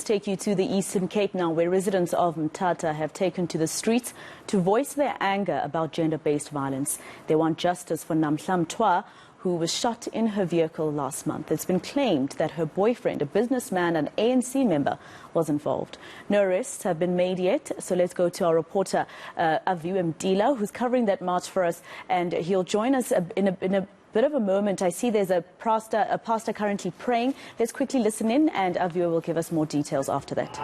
take you to the Eastern Cape now, where residents of Mthatha have taken to the streets to voice their anger about gender-based violence. They want justice for Namhla Mtwa, who was shot in her vehicle last month. It's been claimed that her boyfriend, a businessman and ANC member, was involved. No arrests have been made yet, so let's go to our reporter, Mthatha, who's covering that march for us, and he'll join us in a bit of a moment. I see there's a pastor currently praying. Let's quickly listen in, and our viewer will give us more details after that.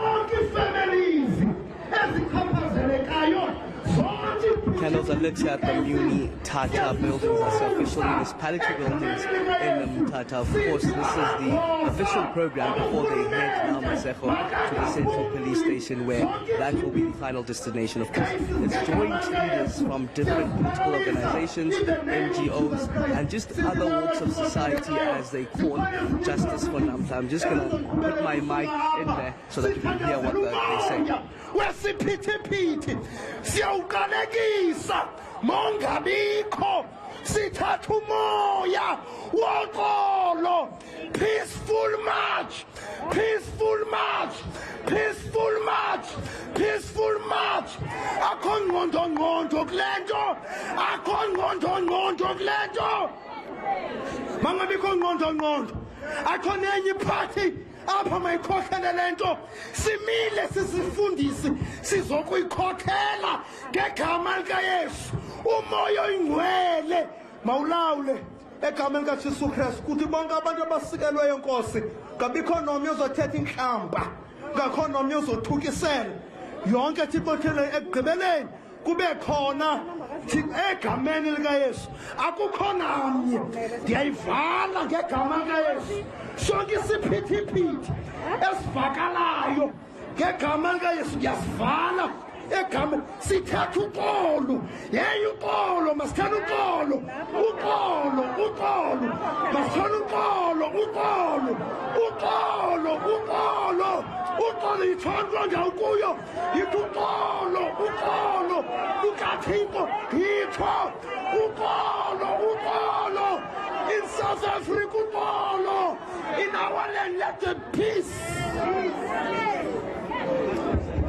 Candles are lit at the Mthatha buildings, the official municipality buildings in Mthatha. Of course, this is the official program before they head Namhla Mtwa to the central police station, where that will be the final destination. Of course, it's joint leaders from different political organizations, NGOs, and just other walks of society as they call justice for Namhla. I'm just going to put my mic in there so that you can hear what they say. Mongabiko sithatha umoya woxolo, peaceful march, peaceful march, peaceful march, peaceful march. Akho ngqondo kulento, akho ngqondo kulento, mangabikho ngqondo, akho nenye party apha mayikhokhele lento. Simile sisifundisi sizokuyikhokhela ngegama likaYesu. Umoya oyingcwele mawulawule egama likaJesu Kristu, kuthi bonke abantu abasikelweyo Nkosi, ngabikho nomnye ozothetha inhlamba, ngakho nomnye ozothukisela yonke Thixo thele ekugqibeleni kube khona egameni likaYesu. Akukho namnye, ndiyayivala ngegama likaYesu sonke isiphithiphithi esivakalayo ngegama likaYesu ndiyasivala. Egama sithatha uxolo, yeyi uxolo, masithatha uxolo, uxolo, uxolo, masithatha uxolo, uxolo, uxolo, uxolo, uxolo yithonto ndawukuyo, yithi uxolo, uxolo, ukaThixo yitho, uxolo, uxolo, in South Africa uxolo, in our land let the peace.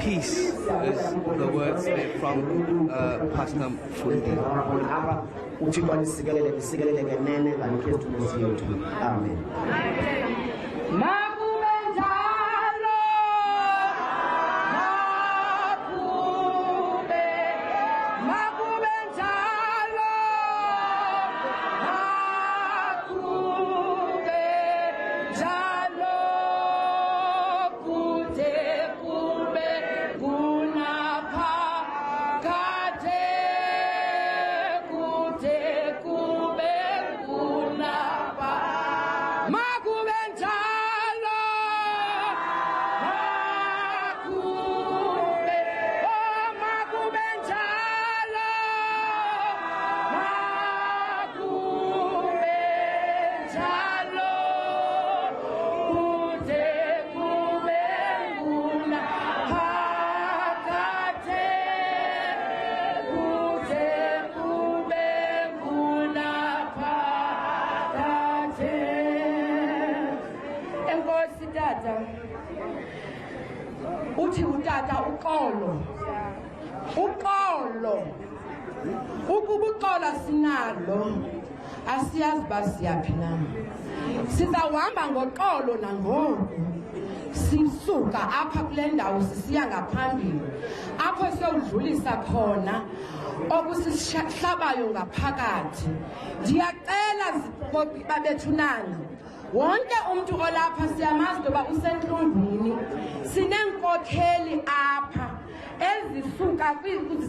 Peace is the words there from Pastor Mfundi. Amen. Uthi utata uxolo, uxolo, ukuba uxolo sinalo asiyazi basiyaphi na. Sizawuhamba ngoxolo nangoku sisuka apha kule ndawo sisiya ngaphambili, apho siyodlulisa khona okusisihlabayo ngaphakathi. Ndiyacela babethunana, wonke umuntu olapha siyamazi ngoba usentlungwini, sinenkokheli apha ezisuka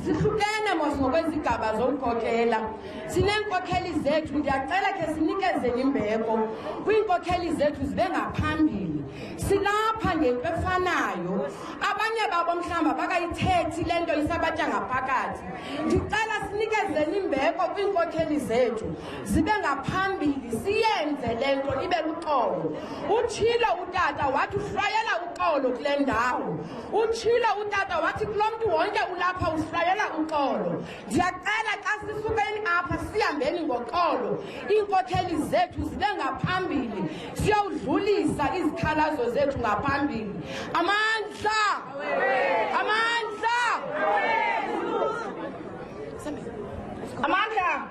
sihlukene mos ngokwezigaba zonkokela. Sinenkokheli zethu, ndiyacela ke sinikezele imbeko kwiinkokheli zethu zibe ngaphambili. Silapha ngento efanayo, abanye abanye babo mhlamba bakayithethi lento isabatya ngaphakathi. Ndicela sinikezeni imbeko kwiinkokheli zethu zibe ngaphambili siyenze lento ibe luxolo. Utshilo utata wathi uhlwayela uxolo kule ndawo. Utshilo utata wathi kulo mntu wonke ulapha uhlwayela uxolo. Ndiyacela xa sisukeni apha sihambeni ngoxolo. Iinkokheli zethu zibe ngaphambili siyawudlulisa izikhalazo zethu ngaphambili. Amandla! Amandla! Amandla!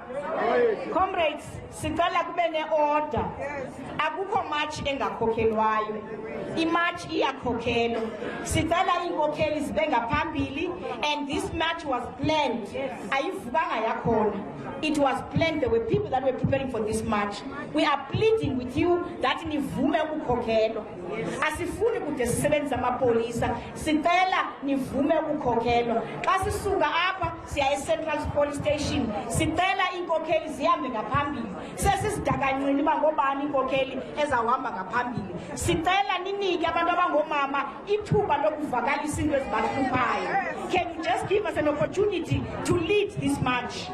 Comrades, sicela kube ne-order. Akukho march engakhokhelwayo. I-march iyakhokhelwa. Sicela iinkokheli zibe ngaphambili, and this march was planned. Ayivukanga yakhona. It was planned. There were people that were preparing for this march. We are pleading with you that nivume ukukhokhelwa. Asifuni kude sisebenza amapolisa. Sicela nivume ukukhokhelwa. Xa sisuka apha siya e-Central Police Station. Sicela iinkokheli zihambe ngaphambili. Sesisidakanyweni bangobani iinkokheli ezawuhamba ngaphambili. Sicela ninike abantu abangomama ithuba lokuvakalisa into ezibahluphayo. Can you just give us an opportunity to lead this march?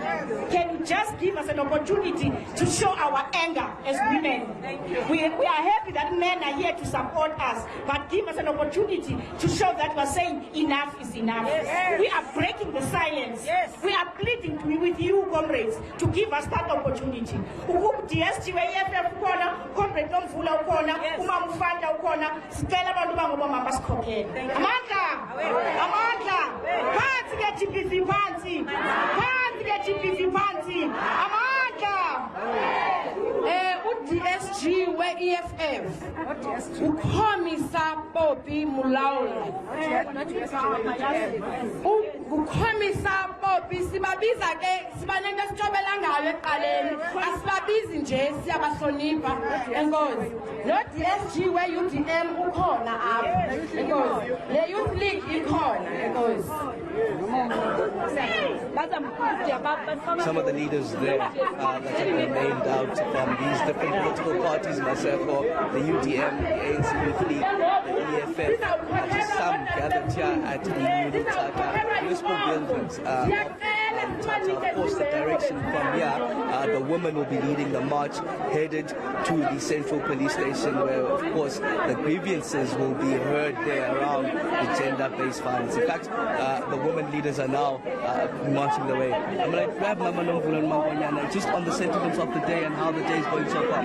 Can you just give us an opportunity to show our anger as women? We are happy that men are here to support us, but give us an opportunity to show that we are saying enough is enough. We are breaking the silence. We are pleading with you, comrades, to give us that opportunity. DSTV EFF ukona, comrade Namhla ukona, Mthatha ukona, sicela abantu bangobama basikhokhele. Amandla! Amandla! Phansi ke-GBV phansi! Phansi ke-GBV phansi! Amandla! DSG we-EFF ukhomisa Bobby Mulaula. Ukhomisa Bobby sibabiza ke sibanento sithobela ngayo eqaleni. Asibabizi nje siyabahlonipha. Enkosi. No DSG we-UDM ukhona apha. Enkosi. Le Youth League ikhona. Enkosi. Some of the leaders there that have been named out from these different political parties, Maseko, the UDM, the ANC Youth League, the EFF, just some gathered here at the Mthatha municipal buildings. Mthatha, of course, the direction from here, the women will be leading the march headed to the Central Police Station, where, of course, the grievances will be heard there around the gender-based violence. In fact, the women leaders are now marching the way. I'm going to grab Namhla Mtwa just on the sentiments of the day and how the day is going so far.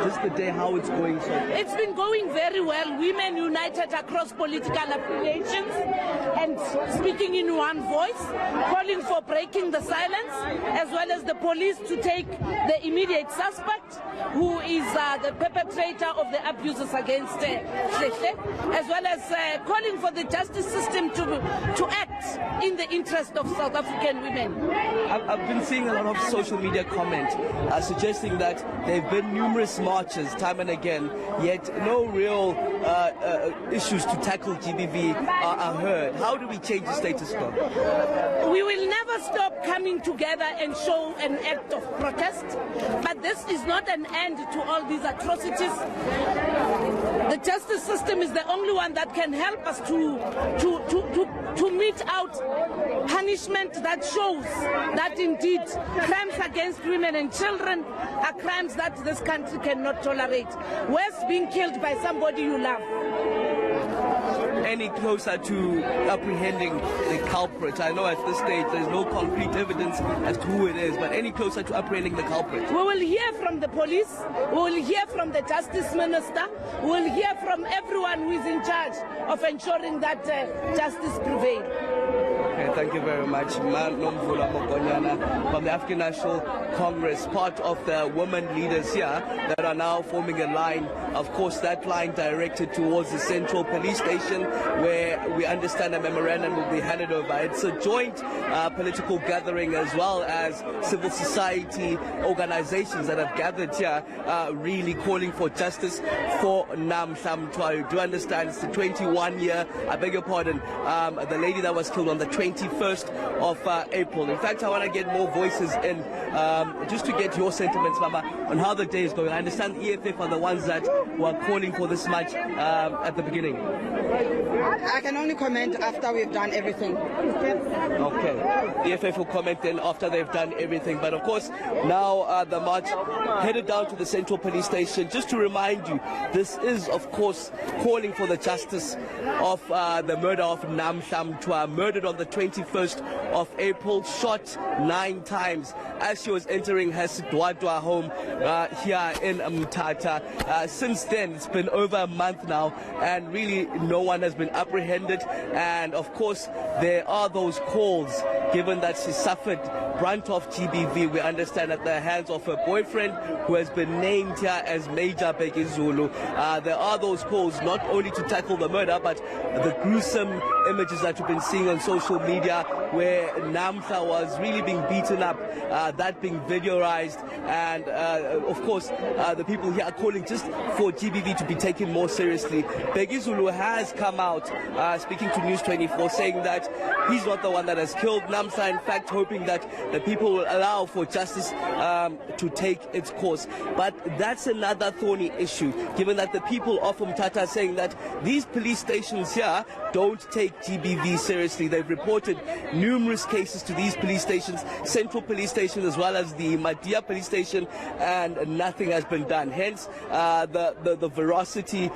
Just the day, how it's going so far. It's been going very well. Women united across political affiliations and speaking in one voice, calling for breaking the silence, as well as the police to take the immediate suspect, who is the perpetrator of the abuses against Mthatha, as well as calling for the justice system to act in the interest of South African women. I've been seeing a lot of social media comment suggesting that there have been numerous marches time and again, yet no real issues to tackle GBV are heard. How do we change the status quo? We will never stop coming together and show an act of protest, but this is not an end to all these atrocities. The justice system is the only one that can help us to mete out punishment that shows that indeed crimes against women and children are crimes that this country cannot tolerate. Worse, being killed by somebody you love. Any closer to apprehending the culprit? I know at this stage there's no concrete evidence as to who it is, but any closer to apprehending the culprit? We will hear from the police, we will hear from the Justice Minister, we will hear from everyone who is in charge of ensuring that justice prevails. Okay, thank you very much. Namhla from the African National Congress, part of the women leaders here that are now forming a line. Of course, that line directed towards the Central Police Station, where we understand a memorandum will be handed over. It's a joint political gathering, as well as civil society organizations that have gathered here, really calling for justice for Namhla Mtwa. You do understand it's the 21-year, I beg your pardon, the lady that was killed on the 21st of April. In fact, I want to get more voices in, just to get your sentiments, Mama, on how the day is going. I understand EFF are the ones that were calling for this march at the beginning. I can only comment after we've done everything. Okay. The FF will comment then after they've done everything. But of course, now the march headed down to the Central Police Station. Just to remind you, this is, of course, calling for the justice of the murder of Namhla Mtwa, murdered on the 21st of April, shot 9 times as she was entering her Sidwadwa home here in Mthatha. Since then, it's been over a month now, and really no one has been apprehended. And of course, there are those calls, given that she suffered brunt of GBV, we understand, at the hands of her boyfriend, who has been named here as Major Zulu. There are those calls not only to tackle the murder, but the gruesome images that we've been seeing on social media, where Namhla was really being beaten up, that being videoized. And of course, the people here are calling just for GBV to be taken more seriously. Zulu has come out speaking to News 24, saying that he's not the one that has killed Namhla, in fact hoping that the people will allow for justice to take its course. But that's another thorny issue, given that the people of Mthatha are saying that these police stations here don't take GBV seriously. They've reported numerous cases to these police stations, Central Police Station as well as the Madia Police Station, and nothing has been done. Hence, the veracity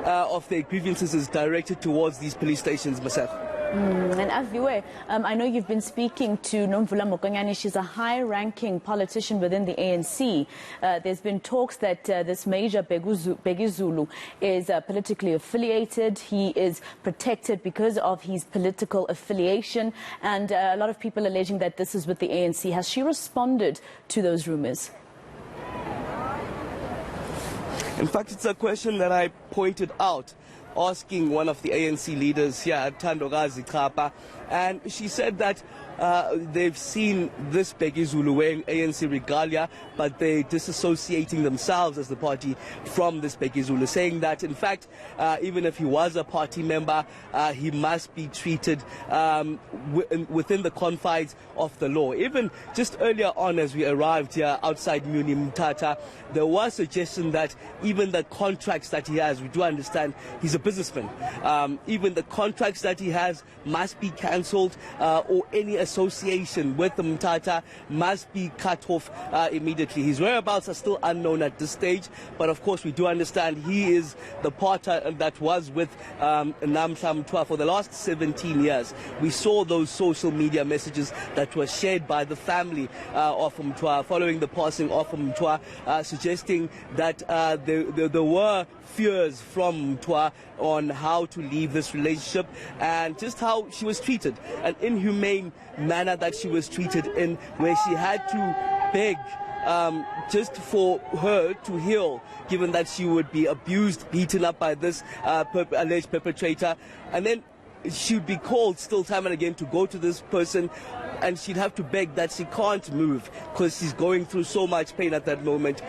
of their grievances is directed towards these police stations, Mthatha. And Aviwe, I know you've been speaking to Namhla Mtwa. She's a high-ranking politician within the ANC. There's been talks that this Major Zulu is politically affiliated. He is protected because of his political affiliation, and a lot of people alleging that this is with the ANC. Has she responded to those rumors? In fact, it's a question that I pointed out, asking one of the ANC leaders here, Thandokazi Chapa, and she said that they've seen this Zulu wearing ANC regalia, but they're disassociating themselves as the party from this Zulu, saying that, in fact, even if he was a party member, he must be treated within the confines of the law. Even just earlier on, as we arrived here outside Mthatha, there was suggestion that even the contracts that he has, we do understand he's a businessman, even the contracts that he has must be cancelled, or any association with the Mthatha must be cut off immediately. His whereabouts are still unknown at this stage, but of course we do understand he is the partner that was with Namhla Mtwa for the last 17 years. We saw those social media messages that were shared by the family of Mtwa following the passing of Mtwa, suggesting that there were fears from Mtwa on how to leave this relationship, and just how she was treated, an inhumane manner that she was treated in, where she had to beg just for her to heal, given that she would be abused, beaten up by this alleged perpetrator, and then she'd be called still time and again to go to this person, and she'd have to beg that she can't move because she's going through so much pain at that moment.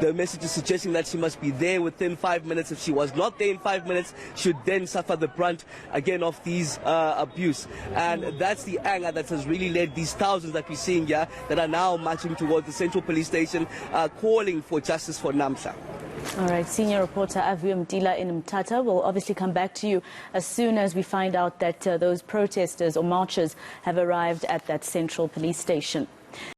The message is suggesting that she must be there within 5 minutes. If she was not there in 5 minutes, she would then suffer the brunt again of these abuse. And that's the anger that has really led these thousands that we're seeing here that are now marching towards the Central Police Station, calling for justice for Namhla. All right, senior reporter Aviwe Mtila in Mthatha. We'll obviously come back to you as soon as we find out that those protesters or marchers have arrived at that Central Police Station.